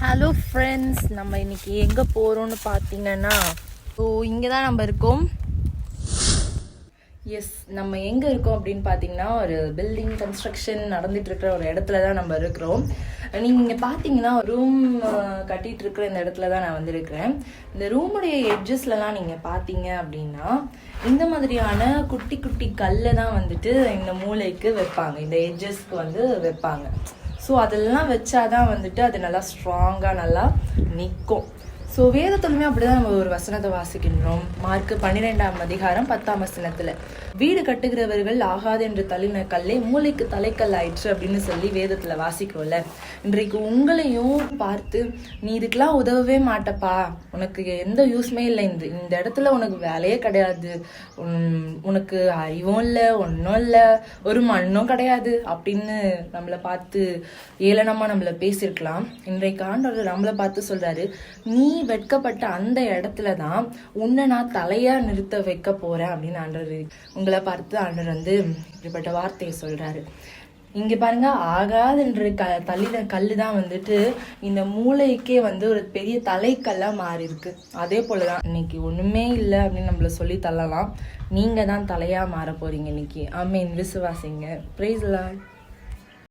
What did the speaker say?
Hello friends, நம்ம இன்னைக்கு எங்கே போகிறோம்னு பார்த்தீங்கன்னா, இங்கே தான் நம்ம இருக்கோம். எஸ், நம்ம எங்கே இருக்கோம் அப்படின்னு பார்த்தீங்கன்னா, ஒரு பில்டிங் கன்ஸ்ட்ரக்ஷன் நடந்துட்டு இருக்கிற ஒரு இடத்துல தான் நம்ம இருக்கிறோம். நீங்கள் இங்கே பார்த்தீங்கன்னா ரூம் கட்டிகிட்டு இருக்கிற இந்த இடத்துல தான் நான் வந்திருக்கிறேன். இந்த ரூமுடைய எட்ஜஸ்லலாம் நீங்கள் பார்த்தீங்க அப்படின்னா, இந்த மாதிரியான குட்டி குட்டி கல்லை தான் வந்துட்டு இந்த மூளைக்கு வைப்பாங்க, இந்த எட்ஜஸ்க்கு வந்து வைப்பாங்க. ஸோ அதெல்லாம் வச்சாதான் வந்துட்டு அது நல்லா ஸ்ட்ராங்காக நல்லா நிற்கும். ஸோ வேதத்துலையுமே அப்படிதான் நம்ம ஒரு வசனத்தை வாசிக்கின்றோம். மார்க் 12:10 வீடு கட்டுகிறவர்கள் ஆகாது என்று தள்ளின கல்லே மூளைக்கு தலைக்கல் ஆயிற்று அப்படின்னு சொல்லி வேதத்துல வாசிக்கிறோம்ல. இன்றைக்கு உங்களையும் பார்த்து, நீ இதுக்கெல்லாம் உதவவே மாட்டப்பா, உனக்கு எந்த யூஸ்மே இல்லை, இந்த இடத்துல உனக்கு வேலையே கிடையாது, உனக்கு அறிவும் இல்லை, ஒன்றும் இல்லை, ஒரு மண்ணும் கிடையாது அப்படின்னு நம்மளை பார்த்து ஏளனமா நம்மளை பேசியிருக்கலாம். இன்றைக்கு ஆண்டவர் நம்மளை பார்த்து சொல்றாரு, நீ வெட்கப்பட்ட அந்த இடத்துலதான் உன்னை நான் தலையா நிறுத்த வைக்க போறேன் அப்படின்னு ஆண்டவர் உங்களை பார்த்து ஆண்டவர் வந்து இப்படிப்பட்ட வார்த்தையை சொல்றாரு. இங்க பாருங்க, ஆகாதுன்ற தள்ளின கல்லு தான் வந்துட்டு இந்த மூளைக்கே வந்து ஒரு பெரிய தலைக்கல்லா மாறி இருக்கு. அதே போலதான் இன்னைக்கு ஒண்ணுமே இல்லை அப்படின்னு நம்மள சொல்லி தள்ளலாம், நீங்க தான் தலையா மாற போறீங்க இன்னைக்கு. ஆமீன். விசுவாசிங்க. Praise the Lord.